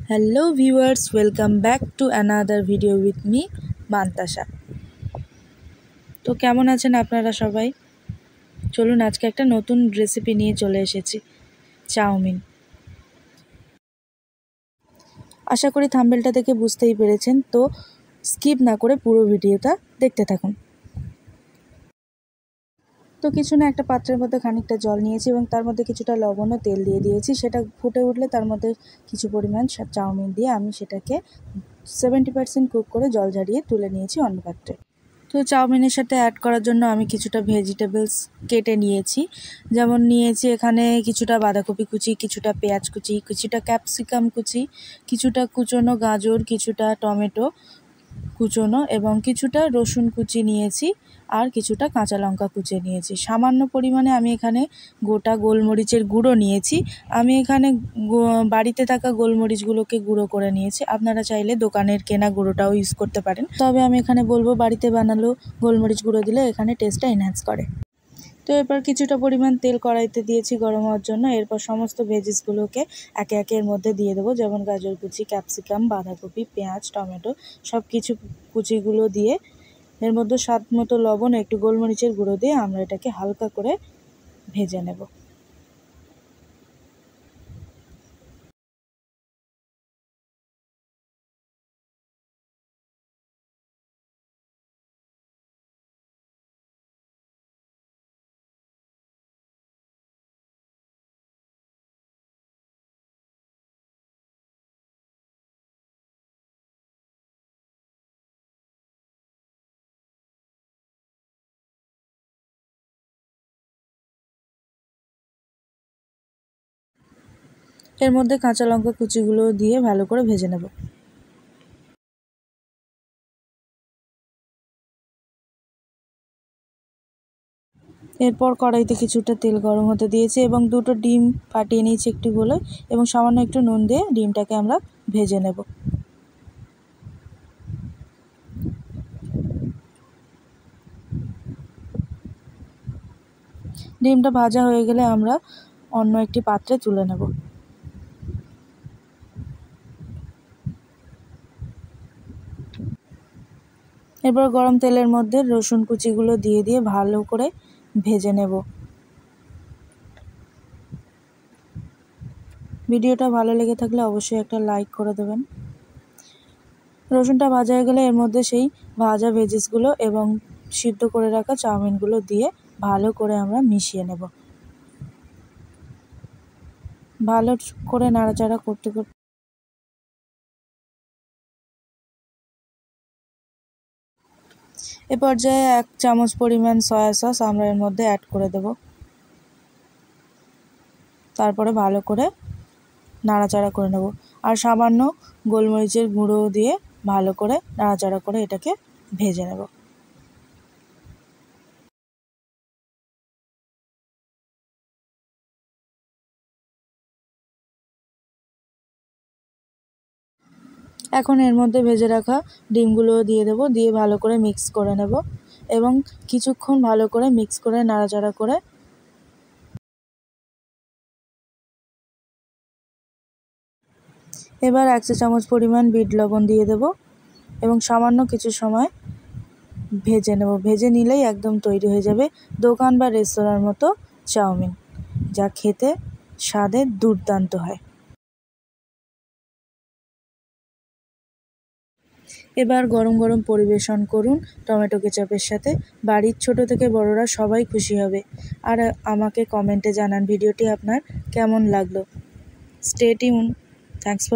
Hello viewers, welcome back to another video with me mantasha. তো কেমন আছেন আপনারা সবাই? চলুন আজকে একটা নতুন রেসিপি নিয়ে চলে এসেছি, চাউমিন। আশা করি থাম্বনেলটা দেখে বুঝতেই পেরেছেন, তো স্কিপ না করে পুরো ভিডিওটা দেখতে থাকুন। তো কিছু না, একটা পাত্রের মধ্যে খানিকটা জল নিয়েছি এবং তার মধ্যে কিছুটা লবণ ও তেল দিয়ে দিয়েছি। সেটা ফুটে উঠলে তার মধ্যে কিছু পরিমাণ চাউমিন দিয়ে আমি সেটাকে 70% কুক করে জল ঝরিয়ে তুলে নিয়েছি অন্য পাত্রে। তো চাউমিনের সাথে অ্যাড করার জন্য আমি কিছুটা ভেজিটেবলস কেটে নিয়েছি। যেমন নিয়েছি এখানে কিছুটা বাঁধাকপি কুচি, কিছুটা পেঁয়াজ কুচি, কিছুটা ক্যাপসিকাম কুচি, কিছুটা কুচনো গাজর, কিছুটা টমেটো কুচনো এবং কিছুটা রসুন কুচি নিয়েছি, আর কিছুটা কাঁচা লঙ্কা কুচি নিয়েছি। সামান্য পরিমাণে আমি এখানে গোটা গোলমরিচের গুঁড়ো নিয়েছি। আমি এখানে বাড়িতে থাকা গোলমরিচগুলোকে গুঁড়ো করে নিয়েছি। আপনারা চাইলে দোকানের কেনা গুঁড়োটাও ইউজ করতে পারেন, তবে আমি এখানে বলবো বাড়িতে বানালো গোলমরিচ গুঁড়ো দিলে এখানে টেস্টটা এনহ্যান্স করে। তো এরপর কিছুটা পরিমাণ তেল কড়াইতে দিয়েছি গরম হওয়ার জন্য। এরপর সমস্ত ভেজিসগুলোকে একে একে এর মধ্যে দিয়ে দেবো, যেমন গাজর কুচি, ক্যাপসিকাম, বাঁধাকপি, পেঁয়াজ, টমেটো সব কিছু কুচিগুলো দিয়ে এর মধ্যে স্বাদ মতো লবণ, একটু গোলমরিচের গুঁড়ো দিয়ে আমরা এটাকে হালকা করে ভেজে নেব। এর মধ্যে কাঁচা লঙ্কা কুচিগুলো দিয়ে ভালো করে ভেজে নেব। এরপর কড়াইতে কিছুটা তেল গরম হতে দিয়েছি এবং দুটো ডিম ফাটিয়ে নিয়েছি একটু গোলে, এবং সামান্য একটু নুন দিয়ে ডিমটাকে আমরা ভেজে নেব। ডিমটা ভাজা হয়ে গেলে আমরা অন্য একটি পাত্রে তুলে নেব। এরপর গরম তেলের মধ্যে রসুন কুচিগুলো দিয়ে ভালো করে ভেজে নেব। ভিডিওটা ভালো লেগে থাকলে অবশ্যই একটা লাইক করে দেবেন। রসুনটা ভাজা হয়ে গেলে এর মধ্যে সেই ভাজা ভেজিসগুলো এবং সিদ্ধ করে রাখা চাউমিনগুলো দিয়ে ভালো করে আমরা মিশিয়ে নেব। ভালো করে নাড়াচাড়া করতে করতে এ পর্যায়ে 1 চামচ পরিমাণ সয়া সস আমরা এর মধ্যে অ্যাড করে দেব। তারপরে ভালো করে নাড়াচাড়া করে নেব, আর সামান্য গোলমরিচের গুঁড়ো দিয়ে ভালো করে নাড়াচাড়া করে এটাকে ভেজে নেব। এখন এর মধ্যে ভেজে রাখা ডিমগুলো দিয়ে দেব, দিয়ে ভালো করে মিক্স করে নেব এবং কিছুক্ষণ ভালো করে মিক্স করে নাড়াচাড়া করে এবার 1 চা চামচ পরিমাণ বিট লবণ দিয়ে দেব এবং সামান্য কিছু সময় ভেজে নেব। ভেজে নিলেই একদম তৈরি হয়ে যাবে দোকান বা রেস্তোরাঁর মতো চাউমিন, যা খেতে স্বাদে দুর্দান্ত হয়। এবার গরম গরম পরিবেশন করুন টমেটো কেচাপের সাথে। বাড়ির ছোট থেকে বড়রা সবাই খুশি হবে। আর আমাকে কমেন্টে জানান ভিডিওটি আপনার কেমন লাগলো। Stay tune. Thanks for